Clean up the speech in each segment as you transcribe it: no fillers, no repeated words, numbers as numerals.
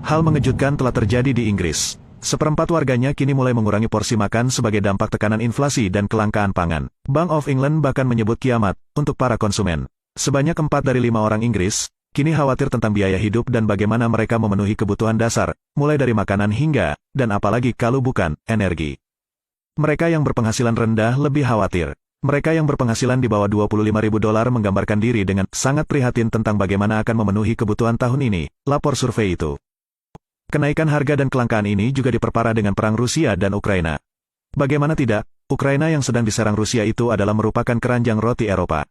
Hal mengejutkan telah terjadi di Inggris. Seperempat warganya kini mulai mengurangi porsi makan sebagai dampak tekanan inflasi dan kelangkaan pangan. Bank of England bahkan menyebut kiamat untuk para konsumen. Sebanyak 4 dari 5 orang Inggris kini khawatir tentang biaya hidup dan bagaimana mereka memenuhi kebutuhan dasar, mulai dari makanan hingga, dan apalagi kalau bukan, energi. Mereka yang berpenghasilan rendah lebih khawatir. Mereka yang berpenghasilan di bawah $25.000 menggambarkan diri dengan sangat prihatin tentang bagaimana akan memenuhi kebutuhan tahun ini, lapor survei itu. Kenaikan harga dan kelangkaan ini juga diperparah dengan perang Rusia dan Ukraina. Bagaimana tidak, Ukraina yang sedang diserang Rusia itu adalah merupakan keranjang roti Eropa.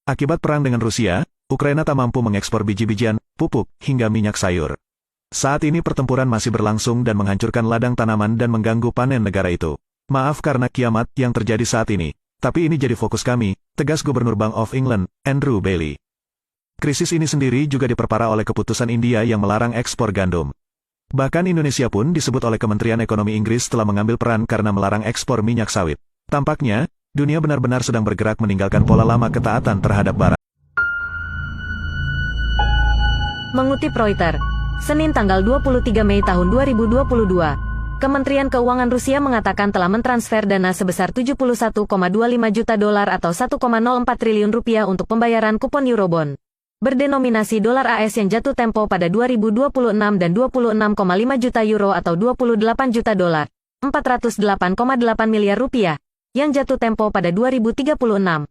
Akibat perang dengan Rusia, Ukraina tak mampu mengekspor biji-bijian, pupuk, hingga minyak sayur. Saat ini pertempuran masih berlangsung dan menghancurkan ladang tanaman dan mengganggu panen negara itu. Maaf karena kiamat yang terjadi saat ini, tapi ini jadi fokus kami, tegas Gubernur Bank of England, Andrew Bailey. Krisis ini sendiri juga diperparah oleh keputusan India yang melarang ekspor gandum. Bahkan Indonesia pun disebut oleh Kementerian Ekonomi Inggris telah mengambil peran karena melarang ekspor minyak sawit. Tampaknya, dunia benar-benar sedang bergerak meninggalkan pola lama ketaatan terhadap Barat. Mengutip Reuters, Senin tanggal 23 Mei tahun 2022, Kementerian Keuangan Rusia mengatakan telah mentransfer dana sebesar $71,25 juta atau $1,04 triliun untuk pembayaran kupon Eurobond berdenominasi dolar AS yang jatuh tempo pada 2026 dan €26,5 juta atau $28 juta, $408,8 miliar yang jatuh tempo pada 2036.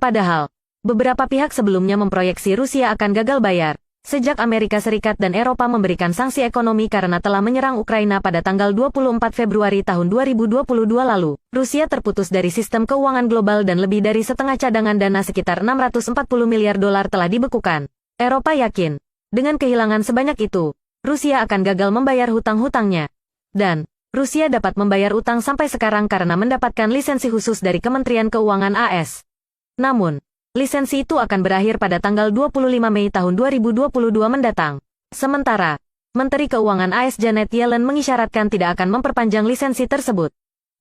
Padahal, beberapa pihak sebelumnya memproyeksi Rusia akan gagal bayar, sejak Amerika Serikat dan Eropa memberikan sanksi ekonomi karena telah menyerang Ukraina pada tanggal 24 Februari tahun 2022 lalu. Rusia terputus dari sistem keuangan global dan lebih dari setengah cadangan dana sekitar $640 miliar telah dibekukan. Eropa yakin, dengan kehilangan sebanyak itu, Rusia akan gagal membayar hutang-hutangnya. Dan, Rusia dapat membayar utang sampai sekarang karena mendapatkan lisensi khusus dari Kementerian Keuangan AS. Namun, lisensi itu akan berakhir pada tanggal 25 Mei tahun 2022 mendatang. Sementara, Menteri Keuangan AS Janet Yellen mengisyaratkan tidak akan memperpanjang lisensi tersebut.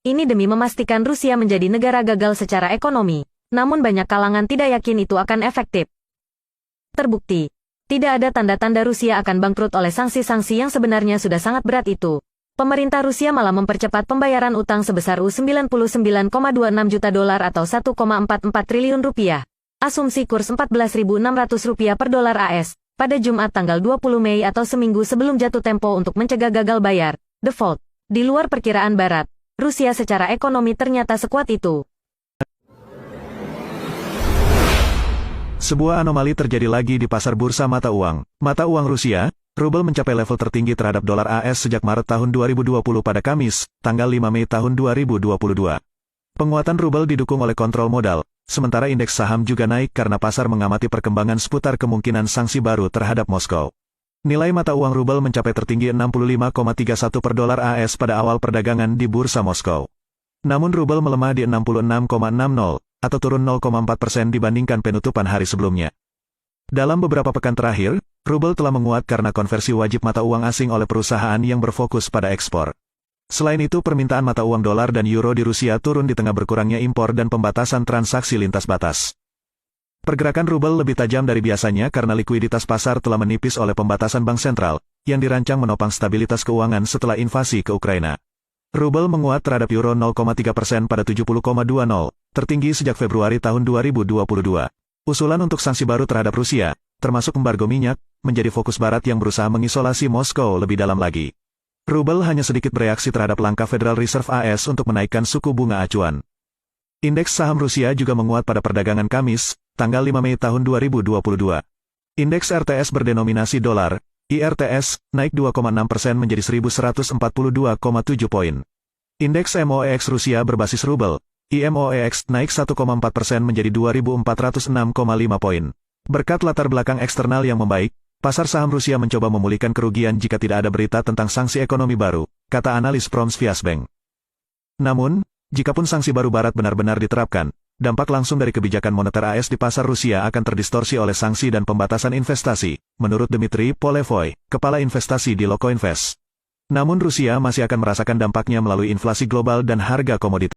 Ini demi memastikan Rusia menjadi negara gagal secara ekonomi. Namun banyak kalangan tidak yakin itu akan efektif. Terbukti, tidak ada tanda-tanda Rusia akan bangkrut oleh sanksi-sanksi yang sebenarnya sudah sangat berat itu. Pemerintah Rusia malah mempercepat pembayaran utang sebesar $99,26 juta atau $1,44 triliun. Asumsi kurs Rp14.600 per dolar AS, pada Jumat tanggal 20 Mei atau seminggu sebelum jatuh tempo untuk mencegah gagal bayar, default. Di luar perkiraan Barat, Rusia secara ekonomi ternyata sekuat itu. Sebuah anomali terjadi lagi di pasar bursa mata uang. Mata uang Rusia, rubel mencapai level tertinggi terhadap dolar AS sejak Maret tahun 2020 pada Kamis, tanggal 5 Mei tahun 2022. Penguatan rubel didukung oleh kontrol modal. Sementara indeks saham juga naik karena pasar mengamati perkembangan seputar kemungkinan sanksi baru terhadap Moskow. Nilai mata uang rubel mencapai tertinggi 65,31 per dolar AS pada awal perdagangan di Bursa Moskow. Namun rubel melemah di 66,60, atau turun 0,4% dibandingkan penutupan hari sebelumnya. Dalam beberapa pekan terakhir, rubel telah menguat karena konversi wajib mata uang asing oleh perusahaan yang berfokus pada ekspor. Selain itu permintaan mata uang dolar dan euro di Rusia turun di tengah berkurangnya impor dan pembatasan transaksi lintas batas. Pergerakan rubel lebih tajam dari biasanya karena likuiditas pasar telah menipis oleh pembatasan bank sentral, yang dirancang menopang stabilitas keuangan setelah invasi ke Ukraina. Rubel menguat terhadap euro 0,3% pada 70,20, tertinggi sejak Februari tahun 2022. Usulan untuk sanksi baru terhadap Rusia, termasuk embargo minyak, menjadi fokus Barat yang berusaha mengisolasi Moskow lebih dalam lagi. Rubel hanya sedikit bereaksi terhadap langkah Federal Reserve AS untuk menaikkan suku bunga acuan. Indeks saham Rusia juga menguat pada perdagangan Kamis, tanggal 5 Mei tahun 2022. Indeks RTS berdenominasi dolar, IRTS, naik 2,6% menjadi 1.142,7 poin. Indeks MOEX Rusia berbasis rubel, IMOEX, naik 1,4% menjadi 2.406,5 poin. Berkat latar belakang eksternal yang membaik, pasar saham Rusia mencoba memulihkan kerugian jika tidak ada berita tentang sanksi ekonomi baru, kata analis Promsviasbank. Namun, jikapun sanksi baru Barat benar-benar diterapkan, dampak langsung dari kebijakan moneter AS di pasar Rusia akan terdistorsi oleh sanksi dan pembatasan investasi, menurut Dmitry Polevoy, kepala investasi di Lokoinvest. Namun Rusia masih akan merasakan dampaknya melalui inflasi global dan harga komoditas.